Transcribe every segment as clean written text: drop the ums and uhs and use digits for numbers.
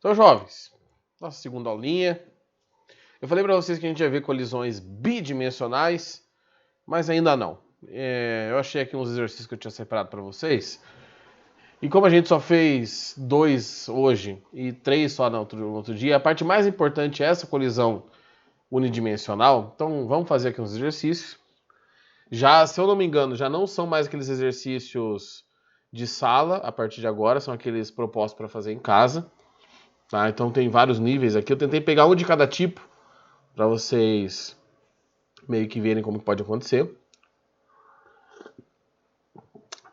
Então, jovens, nossa segunda aulinha. Eu falei para vocês que a gente ia ver colisões bidimensionais, mas ainda não. Eu achei aqui uns exercícios que eu tinha separado para vocês. E como a gente só fez 2 hoje e 3 só no outro dia, a parte mais importante é essa colisão unidimensional. Então, vamos fazer aqui uns exercícios. Já, se eu não me engano, já não são mais aqueles exercícios de sala a partir de agora, são aqueles propostos para fazer em casa. Tá? Então tem vários níveis aqui. Eu tentei pegar um de cada tipo para vocês meio que verem como pode acontecer.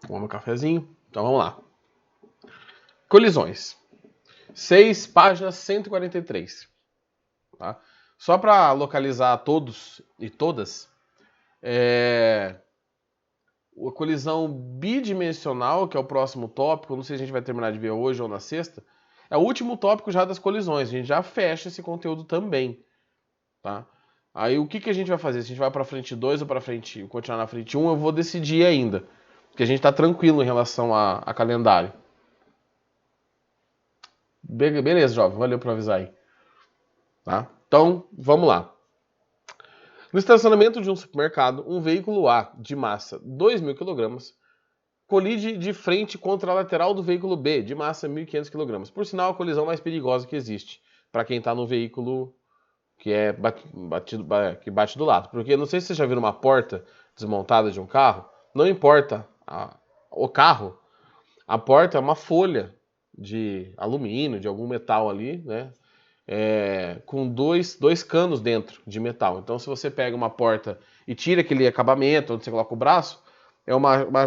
Vamos um cafezinho. Então vamos lá. Colisões. 6 páginas 143. Tá? Só para localizar todos e todas, a colisão bidimensional, que é o próximo tópico, não sei se a gente vai terminar de ver hoje ou na sexta, é o último tópico já das colisões. A gente já fecha esse conteúdo também. Tá? Aí o que a gente vai fazer? Se a gente vai para frente 2 ou para frente, continuar na frente 1, eu vou decidir ainda. Porque a gente está tranquilo em relação a calendário. Beleza, jovem. Valeu por avisar aí. Tá? Então, vamos lá. No estacionamento de um supermercado, um veículo A de massa 2.000 kg colide de frente contra a lateral do veículo B de massa 1.500 kg. Por sinal, a colisão mais perigosa que existe para quem está no veículo que é que bate do lado. Porque não sei se você já viu uma porta desmontada de um carro, não importa o carro, a porta é uma folha de alumínio, de algum metal ali, né? Com dois canos dentro de metal. Então, se você pega uma porta e tira aquele acabamento onde você coloca o braço,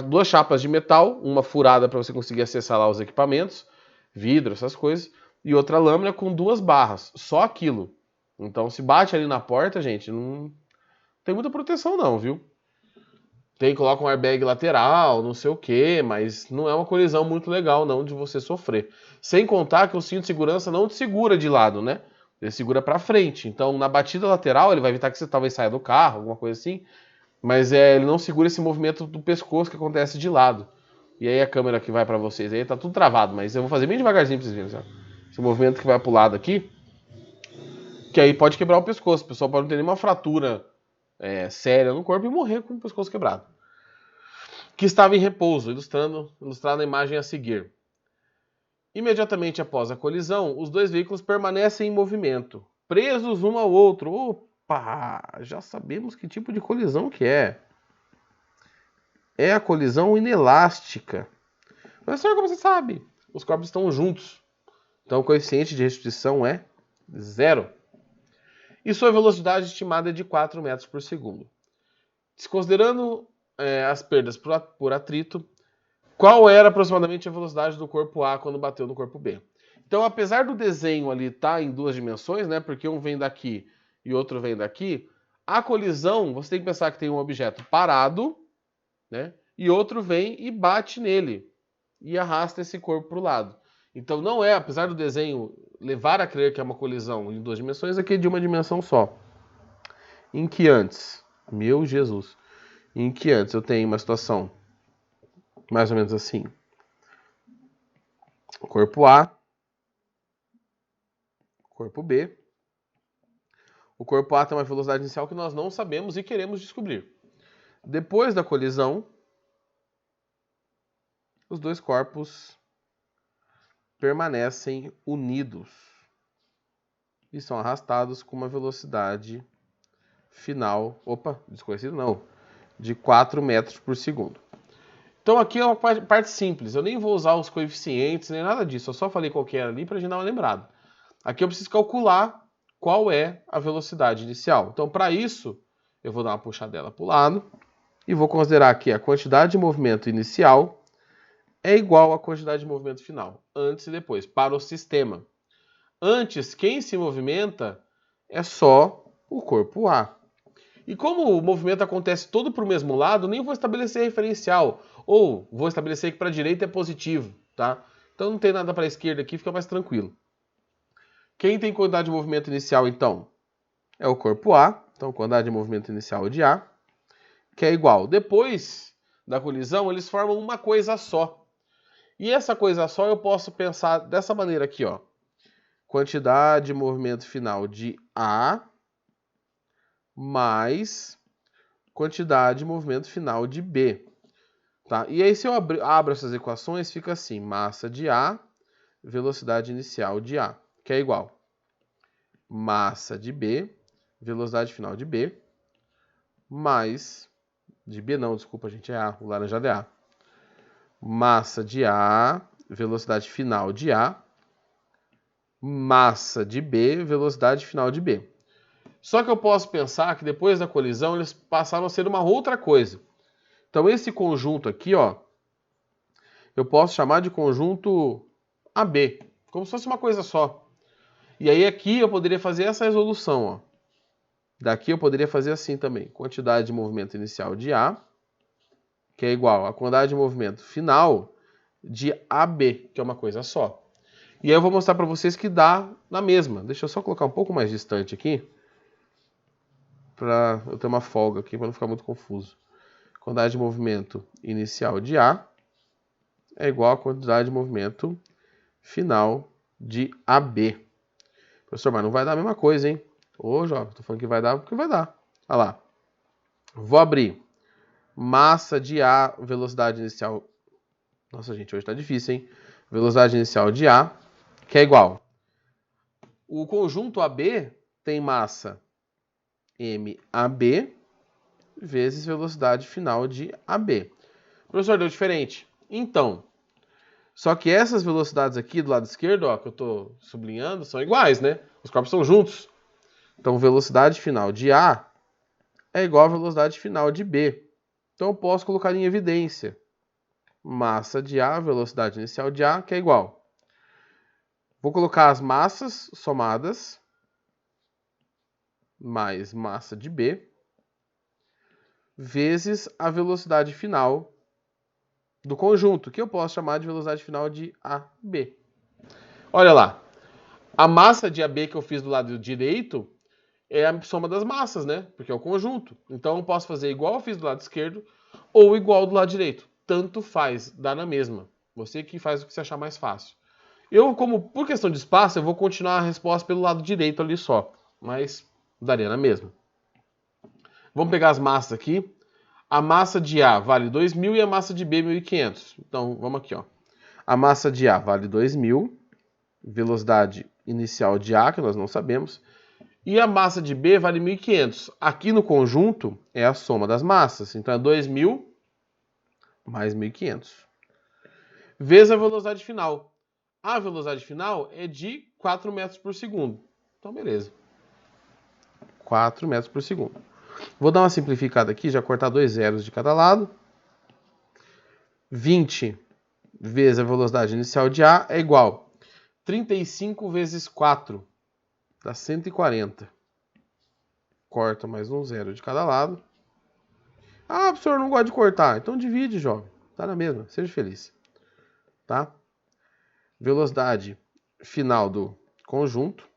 duas chapas de metal, uma furada para você conseguir acessar lá os equipamentos, vidro, essas coisas, e outra lâmina com 2 barras, só aquilo. Então, se bate ali na porta, gente, não tem muita proteção não, viu? Coloca um airbag lateral, não sei o que, mas não é uma colisão muito legal não de você sofrer. Sem contar que o cinto de segurança não te segura de lado, né? Ele segura para frente. Então, na batida lateral, ele vai evitar que você talvez saia do carro, alguma coisa assim. Mas ele não segura esse movimento do pescoço que acontece de lado. E aí a câmera que vai para vocês aí tá tudo travado, mas eu vou fazer bem devagarzinho pra vocês verem, sabe? Esse movimento que vai pro lado aqui, que aí pode quebrar o pescoço. O pessoal pode não ter nenhuma fratura séria no corpo e morrer com o pescoço quebrado. Que estava em repouso, ilustrado na imagem a seguir. Imediatamente após a colisão, os 2 veículos permanecem em movimento, presos um ao outro. Opa, já sabemos que tipo de colisão que é. É a colisão inelástica. Mas, senhor, como você sabe? Os corpos estão juntos. Então o coeficiente de restrição é 0. E sua velocidade estimada é de 4 metros por segundo. Desconsiderando as perdas por atrito, qual era aproximadamente a velocidade do corpo A quando bateu no corpo B? Então, apesar do desenho ali estar em 2 dimensões, né, porque um vem daqui e outro vem daqui, a colisão, você tem que pensar que tem um objeto parado, né, e outro vem e bate nele e arrasta esse corpo para o lado. Então, não é, apesar do desenho levar a crer que é uma colisão em 2 dimensões, aqui é de uma dimensão só. Em que antes, meu Jesus, em que antes eu tenho uma situação mais ou menos assim. Corpo A, corpo B. O corpo A tem uma velocidade inicial que nós não sabemos e queremos descobrir. Depois da colisão, os 2 corpos permanecem unidos e são arrastados com uma velocidade final, desconhecido não, de 4 metros por segundo. Então aqui é uma parte simples, eu nem vou usar os coeficientes nem nada disso, eu só falei qual que era ali para a gente dar uma lembrada. Aqui eu preciso calcular qual é a velocidade inicial. Então para isso, eu vou dar uma puxadela para o lado e vou considerar que a quantidade de movimento inicial é igual à quantidade de movimento final, antes e depois, para o sistema. Antes, quem se movimenta é só o corpo A. E como o movimento acontece todo para o mesmo lado, nem vou estabelecer referencial. Ou vou estabelecer que para a direita é positivo, tá? Então não tem nada para a esquerda aqui, fica mais tranquilo. Quem tem quantidade de movimento inicial, então? É o corpo A. Então, quantidade de movimento inicial de A, que é igual. Depois da colisão, eles formam uma coisa só. E essa coisa só eu posso pensar dessa maneira aqui, ó. quantidade de movimento final de A mais quantidade de movimento final de B. Tá? E aí, se eu abro essas equações, fica assim: massa de A, velocidade inicial de A, que é igual massa de B, velocidade final de B, mais... De B não, desculpa, gente, é A, o laranjado é A. Massa de A, velocidade final de A, massa de B, velocidade final de B. Só que eu posso pensar que depois da colisão eles passaram a ser uma outra coisa. Então esse conjunto aqui, ó, eu posso chamar de conjunto AB, como se fosse uma coisa só. E aí aqui eu poderia fazer essa resolução, ó. Daqui eu poderia fazer assim também, quantidade de movimento inicial de A, que é igual a quantidade de movimento final de AB, que é uma coisa só. E aí eu vou mostrar para vocês que dá na mesma. Deixa eu só colocar um pouco mais distante aqui, para eu ter uma folga aqui, para não ficar muito confuso. Quantidade de movimento inicial de A é igual a quantidade de movimento final de AB. Professor, mas não vai dar a mesma coisa, hein? Ô, jovem, tô falando que vai dar porque vai dar. Olha lá. Vou abrir. Massa de A, velocidade inicial... Nossa, gente, hoje tá difícil, hein? Velocidade inicial de A, que é igual. O conjunto AB tem massa MAB vezes velocidade final de AB. Professor, deu diferente. Então, só que essas velocidades aqui do lado esquerdo, ó, que eu estou sublinhando, são iguais, né? Os corpos são juntos. Então, velocidade final de A é igual à velocidade final de B. Então, eu posso colocar em evidência massa de A, velocidade inicial de A, que é igual. Vou colocar as massas somadas mais massa de B vezes a velocidade final do conjunto, que eu posso chamar de velocidade final de AB. Olha lá, a massa de AB que eu fiz do lado direito é a soma das massas, né? Porque é o conjunto. Então eu posso fazer igual eu fiz do lado esquerdo ou igual do lado direito. Tanto faz, dá na mesma. Você que faz o que você achar mais fácil. Eu, como por questão de espaço, eu vou continuar a resposta pelo lado direito ali só. Mas daria na mesma. Vamos pegar as massas aqui. A massa de A vale 2.000 e a massa de B 1.500. Então, vamos aqui, ó. A massa de A vale 2.000, velocidade inicial de A, que nós não sabemos, e a massa de B vale 1.500. Aqui no conjunto é a soma das massas, então é 2.000 mais 1.500. Vezes a velocidade final. A velocidade final é de 4 metros por segundo. Então, beleza. 4 metros por segundo. Vou dar uma simplificada aqui, já cortar 2 zeros de cada lado. 20 vezes a velocidade inicial de A é igual a 35 vezes 4, dá 140. Corta mais um zero de cada lado. Ah, professor, não gosta de cortar. Então divide, jovem. Tá na mesma, seja feliz. Tá? Velocidade final do conjunto.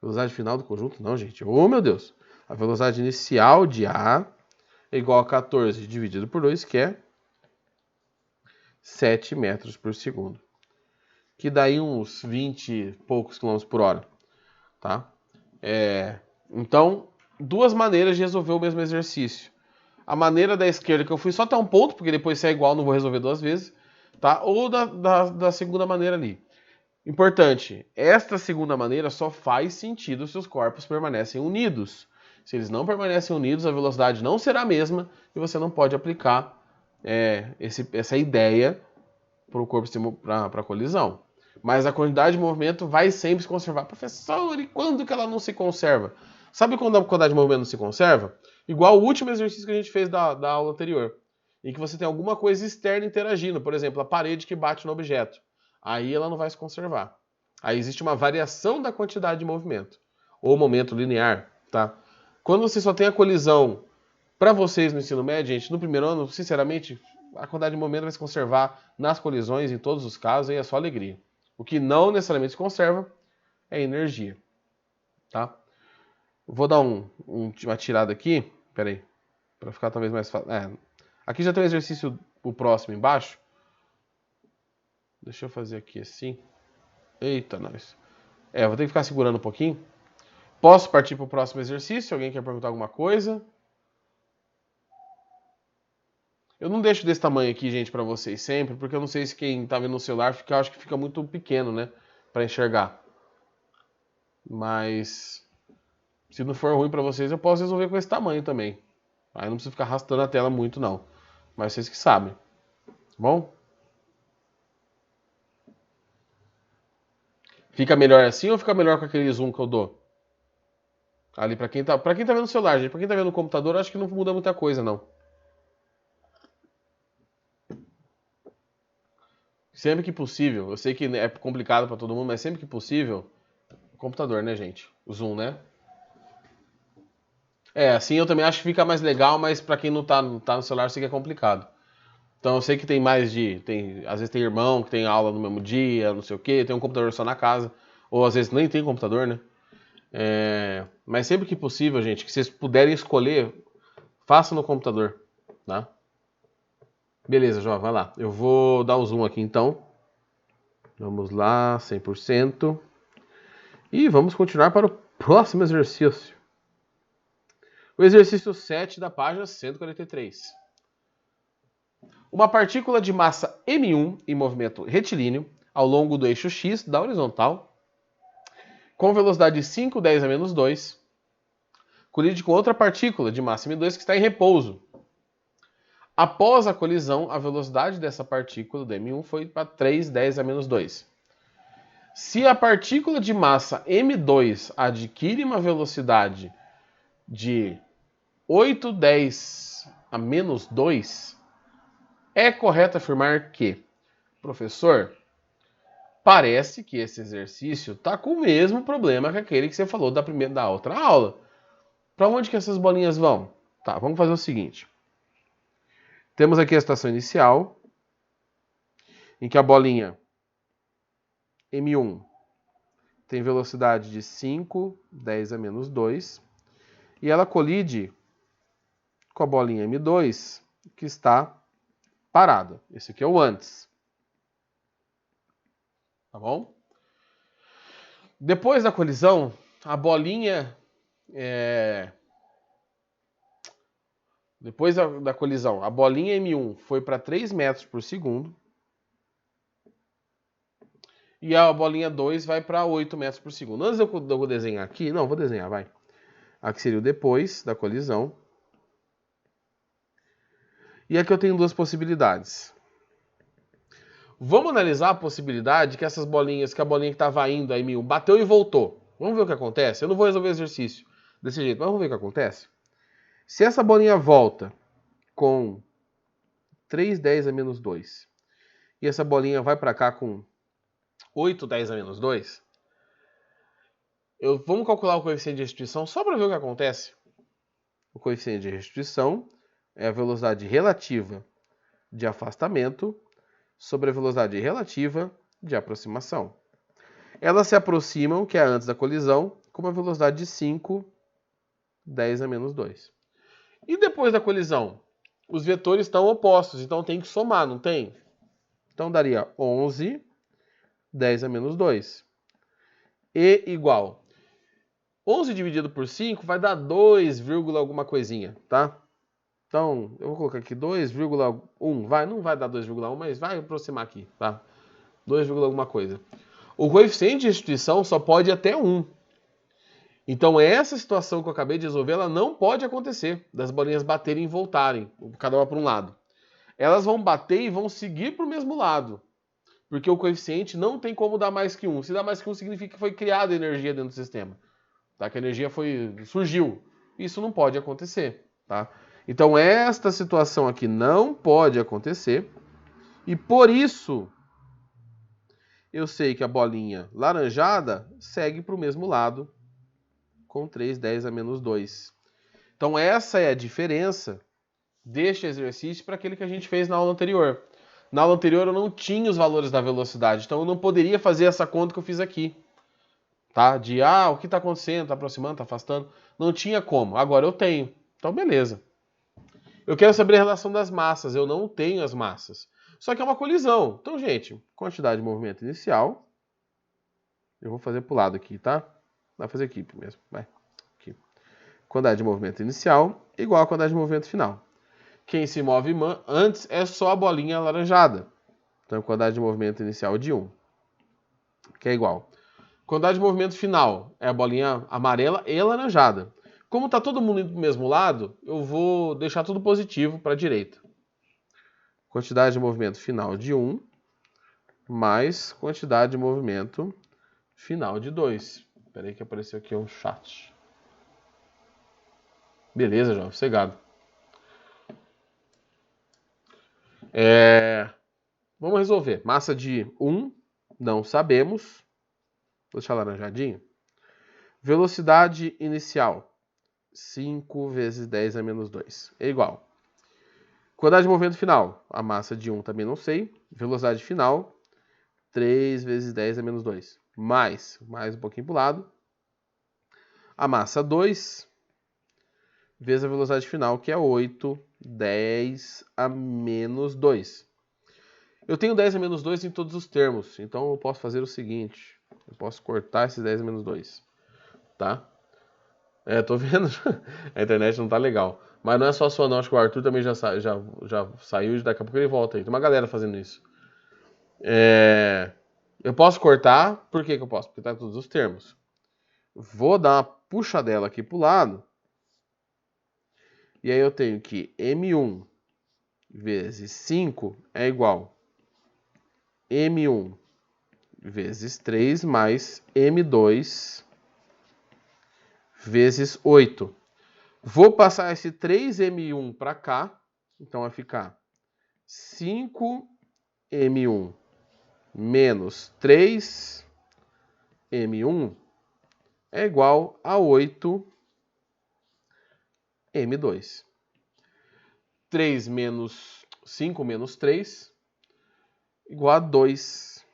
Velocidade final do conjunto? Não, gente. Oh, meu Deus. A velocidade inicial de A é igual a 14 dividido por 2, que é 7 metros por segundo. Que daí uns 20 e poucos quilômetros por hora. Tá? Então, duas maneiras de resolver o mesmo exercício. A maneira da esquerda que eu fui só até um ponto, porque depois se é igual não vou resolver duas vezes. Tá? Ou da segunda maneira ali. Importante, esta segunda maneira só faz sentido se os corpos permanecem unidos. Se eles não permanecem unidos, a velocidade não será a mesma e você não pode aplicar essa ideia para o corpo para a colisão. Mas a quantidade de movimento vai sempre se conservar. Professor, e quando que ela não se conserva? Sabe quando a quantidade de movimento não se conserva? Igual o último exercício que a gente fez da aula anterior, em que você tem alguma coisa externa interagindo, por exemplo, a parede que bate no objeto. Aí ela não vai se conservar. Aí existe uma variação da quantidade de movimento, ou momento linear, tá? Quando você só tem a colisão, para vocês no ensino médio, gente, no primeiro ano, sinceramente, a quantidade de movimento vai se conservar nas colisões, em todos os casos, e é só alegria. O que não necessariamente se conserva é energia, tá? Vou dar uma tirada aqui, peraí, para ficar talvez mais fácil. Aqui já tem um exercício, o próximo embaixo. Deixa eu fazer aqui assim. Eita, nós. Vou ter que ficar segurando um pouquinho. Posso partir para o próximo exercício? Alguém quer perguntar alguma coisa? Eu não deixo desse tamanho aqui, gente, para vocês sempre, porque eu não sei se quem tá vendo no celular eu acho que fica muito pequeno, né, para enxergar. Mas se não for ruim para vocês, eu posso resolver com esse tamanho também. Aí não precisa ficar arrastando a tela muito, não. Mas vocês que sabem. Tá bom? Fica melhor assim ou fica melhor com aquele zoom que eu dou? Ali para quem tá vendo no celular, gente. Para quem tá vendo no computador, acho que não muda muita coisa, não. Sempre que possível, eu sei que é complicado para todo mundo, mas sempre que possível, computador, né, gente? O zoom, né? Assim eu também acho que fica mais legal, mas para quem não tá no celular, sei que é complicado. Então eu sei que tem às vezes tem irmão que tem aula no mesmo dia, não sei o quê, tem um computador só na casa, ou às vezes nem tem computador, né? Mas sempre que possível, gente, que vocês puderem escolher, faça no computador, tá? Beleza, João, vai lá. Eu vou dar o zoom aqui então. Vamos lá, 100%. E vamos continuar para o próximo exercício. O exercício 7 da página 143. Uma partícula de massa M1 em movimento retilíneo ao longo do eixo X da horizontal, com velocidade de 5 10 a menos 2, colide com outra partícula de massa M2 que está em repouso. Após a colisão, a velocidade dessa partícula do M1 foi para 3 10 a menos 2. Se a partícula de massa M2 adquire uma velocidade de 8 10 a menos 2, é correto afirmar que, professor, parece que esse exercício está com o mesmo problema que aquele que você falou da outra aula. Para onde que essas bolinhas vão? Tá, vamos fazer o seguinte. Temos aqui a situação inicial, em que a bolinha M1 tem velocidade de 5 10 a menos 2, e ela colide com a bolinha M2, que está parada. Esse aqui é o antes. Tá bom? Depois da colisão, a bolinha... Depois da colisão, a bolinha M1 foi para 3 metros por segundo. E a bolinha 2 vai para 8 metros por segundo. Antes de eu desenhar aqui... Não, vou desenhar, vai. Aqui seria o depois da colisão. E aqui eu tenho duas possibilidades. Vamos analisar a possibilidade que essas bolinhas, que a bolinha que estava indo, a M1, bateu e voltou. Vamos ver o que acontece? Eu não vou resolver o exercício desse jeito, mas vamos ver o que acontece. Se essa bolinha volta com 3 10 a menos 2 e essa bolinha vai para cá com 8 10 a menos 2, vamos calcular o coeficiente de restituição só para ver o que acontece. O coeficiente de restituição é a velocidade relativa de afastamento sobre a velocidade relativa de aproximação. Elas se aproximam, que é antes da colisão, com uma velocidade de 5 10 a menos 2. E depois da colisão? Os vetores estão opostos, então tem que somar, não tem? Então daria 11 10 a menos 2. E igual. 11 dividido por 5 vai dar 2, alguma coisinha, tá? Então, eu vou colocar aqui 2,1. Não vai dar 2,1, mas vai aproximar aqui, tá? 2, alguma coisa. O coeficiente de restituição só pode ir até 1. Então, essa situação que eu acabei de resolver, ela não pode acontecer, das bolinhas baterem e voltarem, cada uma para um lado. Elas vão bater e vão seguir para o mesmo lado, porque o coeficiente não tem como dar mais que 1. Se dá mais que 1, significa que foi criada energia dentro do sistema, tá? Que a energia surgiu. Isso não pode acontecer, tá? Então, esta situação aqui não pode acontecer, e por isso eu sei que a bolinha laranjada segue para o mesmo lado, com 3 10 a menos 2. Então essa é a diferença deste exercício para aquele que a gente fez na aula anterior. Na aula anterior eu não tinha os valores da velocidade, então eu não poderia fazer essa conta que eu fiz aqui. Tá? De, o que está acontecendo? Está aproximando, está afastando? Não tinha como. Agora eu tenho. Então beleza. Eu quero saber a relação das massas. Eu não tenho as massas. Só que é uma colisão. Então, gente, quantidade de movimento inicial Eu vou fazer pro lado aqui, tá? Vai fazer aqui mesmo. Vai. Aqui. Quantidade de movimento inicial igual a quantidade de movimento final. Quem se move antes é só a bolinha alaranjada. Então, quantidade de movimento inicial de 1. Que é igual. Quantidade de movimento final é a bolinha amarela e alaranjada. Como está todo mundo indo para o mesmo lado, eu vou deixar tudo positivo para a direita. Quantidade de movimento final de 1 mais quantidade de movimento final de 2. Espera aí que apareceu aqui um chat. Beleza, João, sossegado. Vamos resolver. Massa de 1, não sabemos. Vou deixar laranjadinho. Velocidade inicial, 5 vezes 10 a menos 2. É igual. Quantidade de movimento final, a massa de 1 também não sei. Velocidade final, 3 vezes 10 a menos 2. Mais um pouquinho para o lado. A massa 2 vezes a velocidade final, que é 8, 10 a menos 2. Eu tenho 10 a menos 2 em todos os termos, então eu posso fazer o seguinte. Eu posso cortar esses 10 a menos 2. Tá? Tô vendo. A internet não tá legal. Mas não é só a sua não, acho que o Arthur também já saiu e daqui a pouco ele volta aí. Tem uma galera fazendo isso. Eu posso cortar. Por que eu posso? Porque tá em todos os termos. Vou dar uma puxadela aqui pro lado. E aí eu tenho que M1 vezes 5 é igual M1 vezes 3 mais M2 vezes 8. Vou passar esse 3M1 para cá. Então vai ficar 5M1 menos 3M1 é igual a 8M2. 5 menos 3 igual a 2M1,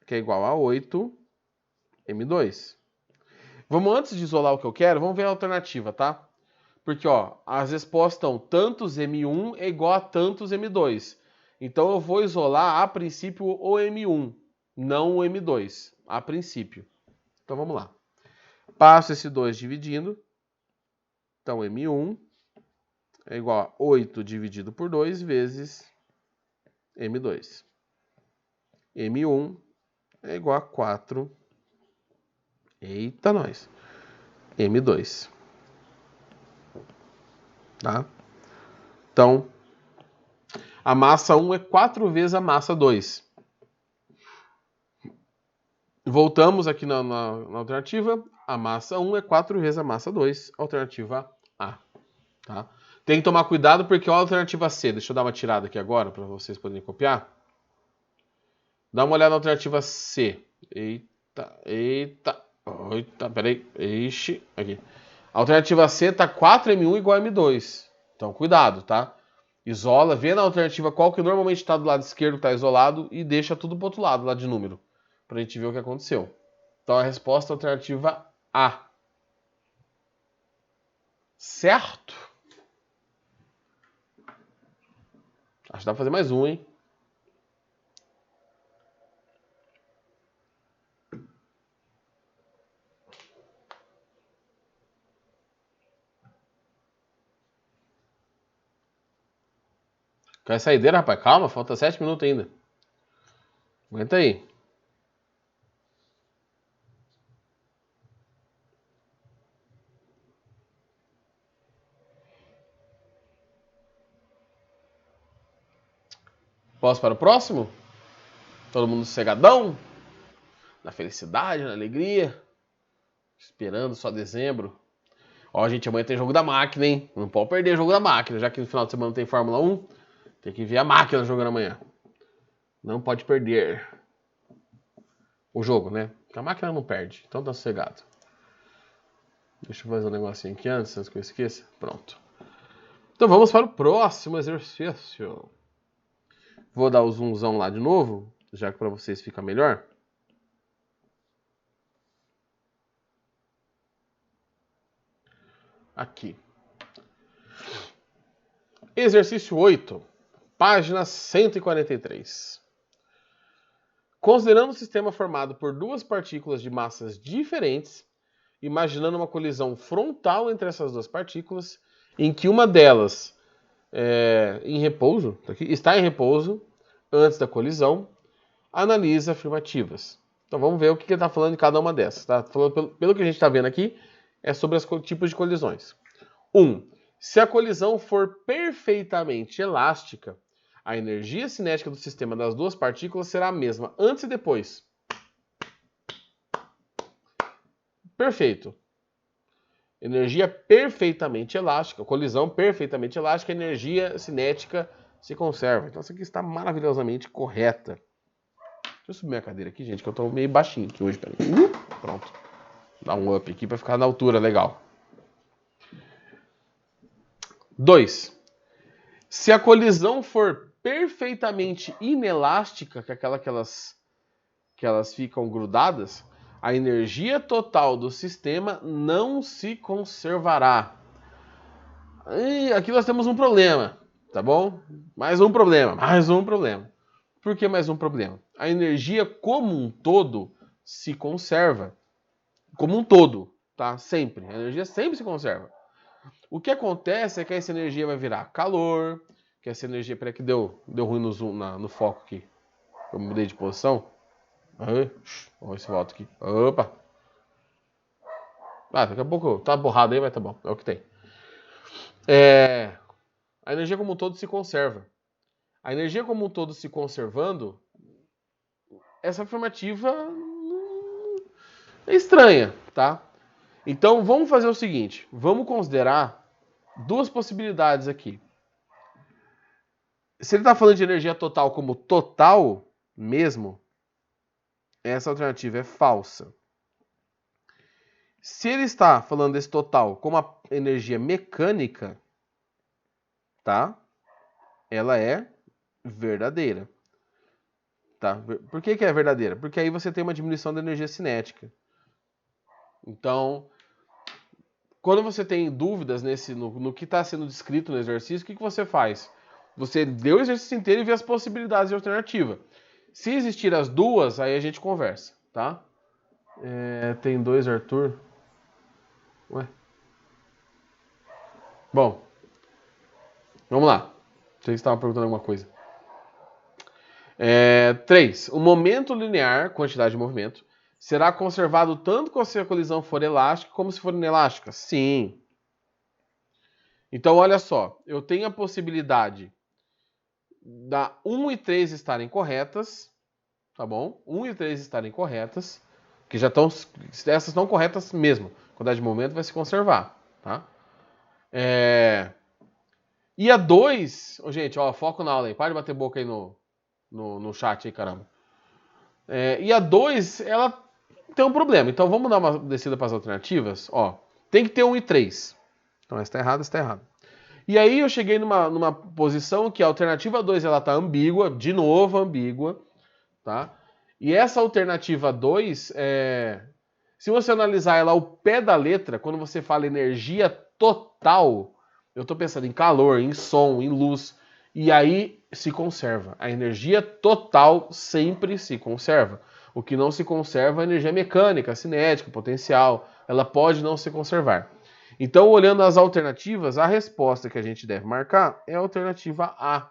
que é igual a 8M2. Vamos, antes de isolar o que eu quero, vamos ver a alternativa, tá? Porque, ó, as respostas estão tantos M1 é igual a tantos M2. Então, eu vou isolar, a princípio, o M1, não o M2, a princípio. Então, vamos lá. Passo esse 2 dividindo. Então, M1 é igual a 8 dividido por 2 vezes M2. M1 é igual a 4. Eita, nós. M2. Tá? Então, a massa 1 é 4 vezes a massa 2. Voltamos aqui na alternativa. A massa 1 é 4 vezes a massa 2. Alternativa A. Tá? Tem que tomar cuidado porque a alternativa C. Deixa eu dar uma tirada aqui agora para vocês poderem copiar. Dá uma olhada na alternativa C. Eita, peraí. Ixi, aqui. A alternativa C tá 4M1 igual a M2. Então, cuidado, tá? Isola, vê na alternativa qual que normalmente está do lado esquerdo, está isolado, e deixa tudo pro outro lado, lá de número, pra gente ver o que aconteceu. Então, a resposta é a alternativa A. Certo? Acho que dá pra fazer mais um, hein? Quer saideira, rapaz? Calma, falta 7 minutos ainda. Aguenta aí. Posso para o próximo? Todo mundo sossegadão? Na felicidade, na alegria? Esperando só dezembro. Ó, gente, amanhã tem jogo da máquina, hein? Não pode perder o jogo da máquina, já que no final de semana tem Fórmula 1. Tem que ver a máquina jogando amanhã. Não pode perder o jogo, né? Porque a máquina não perde, então tá sossegado. Deixa eu fazer um negocinho aqui antes que eu esqueça. Pronto. Então vamos para o próximo exercício. Vou dar o zoomzão lá de novo, já que para vocês fica melhor. Aqui. Exercício 8, página 143. Considerando um sistema formado por duas partículas de massas diferentes, imaginando uma colisão frontal entre essas duas partículas, em que uma delas está em repouso antes da colisão, analisa afirmativas. Então vamos ver o que ele está falando de cada uma dessas. Tá? Pelo que a gente está vendo aqui, é sobre os tipos de colisões. 1. Se a colisão for perfeitamente elástica, a energia cinética do sistema das duas partículas será a mesma antes e depois. Perfeito. Energia perfeitamente elástica, colisão perfeitamente elástica, energia cinética se conserva. Então isso aqui está maravilhosamente correta. Deixa eu subir minha cadeira aqui, gente, que eu estou meio baixinho aqui hoje. Peraí. Pronto. Dá um up aqui para ficar na altura legal. 2. Se a colisão for perfeitamente inelástica, que é aquela que elas ficam grudadas, a energia total do sistema não se conservará. E aqui nós temos um problema, tá bom? Mais um problema. Por que mais um problema? A energia como um todo se conserva. Como um todo, tá? Sempre. A energia sempre se conserva. O que acontece é que essa energia vai virar calor, que essa energia... Peraí que deu ruim no zoom, no foco aqui. Eu mudei de posição. Olha esse volta aqui. Opa! Daqui a pouco tá borrado aí, mas tá bom. É o que tem. A energia como um todo se conserva. A energia como um todo se conservando, essa afirmativa é estranha, tá? Então vamos fazer o seguinte, vamos considerar duas possibilidades aqui. Se ele está falando de energia total como total mesmo, essa alternativa é falsa. Se ele está falando desse total como a energia mecânica, tá? Ela é verdadeira. Tá? Por que é verdadeira? Porque aí você tem uma diminuição da energia cinética. Então, quando você tem dúvidas no que está sendo descrito no exercício, o que você faz? Você lê o exercício inteiro e vê as possibilidades de alternativa. Se existir as duas, aí a gente conversa, tá? Tem 2, Arthur. Ué. Bom, vamos lá. Vocês estavam perguntando alguma coisa. 3. O momento linear, quantidade de movimento, será conservado tanto se a colisão for elástica como se for inelástica? Sim. Então, olha só. Eu tenho a possibilidade da 1 e 3 estarem corretas, tá bom? 1 e 3 estarem corretas, que já estão... Essas estão corretas mesmo. A quantidade de movimento vai se conservar, tá? E a 2... Gente, ó, foco na aula aí. Para de bater boca aí no chat aí, caramba. E a 2, ela tem um problema. Então vamos dar uma descida para as alternativas. Ó, tem que ter 1 e 3. Então essa está errada, essa está errada. E aí eu cheguei numa posição que a alternativa 2 ela está ambígua, de novo ambígua, tá? E essa alternativa 2, se você analisar ela ao pé da letra, quando você fala energia total, eu estou pensando em calor, em som, em luz, e aí se conserva. A energia total sempre se conserva. O que não se conserva é a energia mecânica, cinética, potencial. Ela pode não se conservar. Então, olhando as alternativas, a resposta que a gente deve marcar é a alternativa A.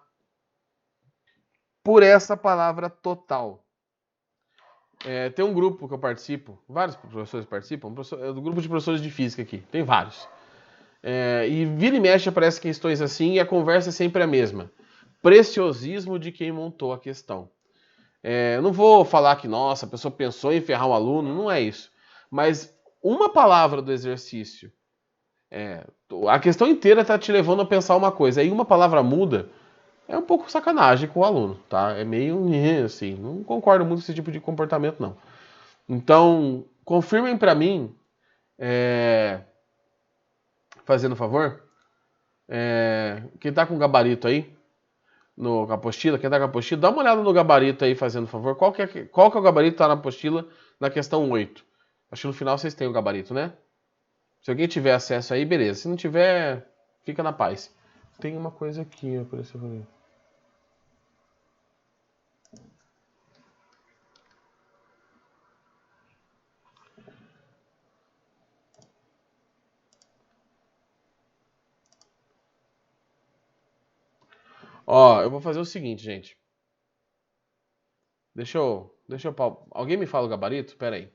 Por essa palavra total. Tem um grupo que eu participo, vários professores participam, do grupo de professores de física aqui, tem vários. E vira e mexe aparecem questões assim e a conversa é sempre a mesma. Preciosismo de quem montou a questão. Eu não vou falar que, nossa, a pessoa pensou em ferrar um aluno, não é isso. Mas uma palavra do exercício, a questão inteira está te levando a pensar uma coisa, aí uma palavra muda, é um pouco sacanagem com o aluno, tá? É meio assim, não concordo muito com esse tipo de comportamento, não. Então, confirmem para mim, fazendo favor, quem tá com gabarito aí, na apostila, quem tá com a apostila, dá uma olhada no gabarito aí, fazendo favor. Qual que é o gabarito que tá na apostila na questão 8? Acho que no final vocês têm o gabarito, né? Se alguém tiver acesso aí, beleza. Se não tiver, fica na paz. Tem uma coisa aqui, apareceu pra mim. Ó, eu vou fazer o seguinte, gente. Deixa eu. Alguém me fala o gabarito? Pera aí.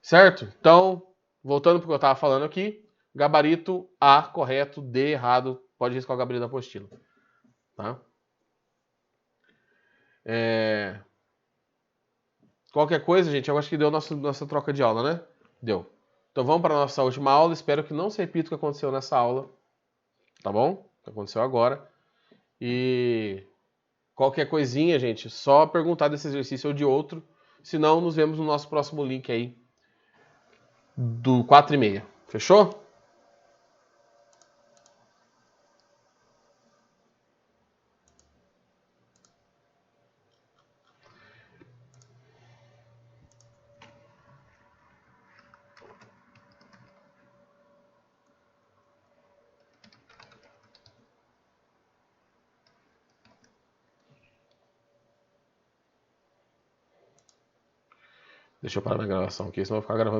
Certo? Então, voltando para o que eu estava falando aqui. Gabarito A, correto. D, errado. Pode riscar o gabarito da apostila. Tá? Qualquer coisa, gente, eu acho que deu nossa troca de aula, né? Deu. Então vamos para a nossa última aula. Espero que não se repita o que aconteceu nessa aula. Tá bom? O que aconteceu agora. E qualquer coisinha, gente, só perguntar desse exercício ou de outro. Senão, nos vemos no nosso próximo link aí do 4:30. Fechou? Deixa eu parar minha gravação aqui, senão eu vou ficar gravando.